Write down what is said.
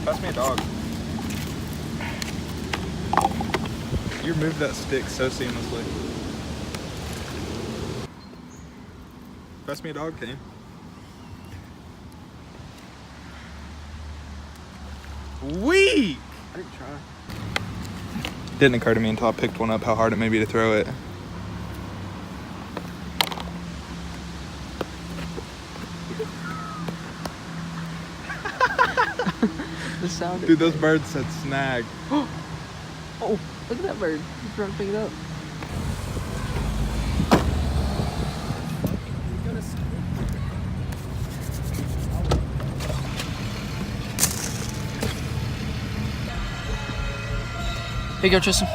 Pass me a dog. You removed that stick so seamlessly. Pass me a dog, Kane. Weak! I didn't try. Didn't occur to me until I picked one up how hard it may be to throw it. The sound. Dude, those birds said snag. Oh, look at that bird. He's trying to pick it up. Here you go, Tristan.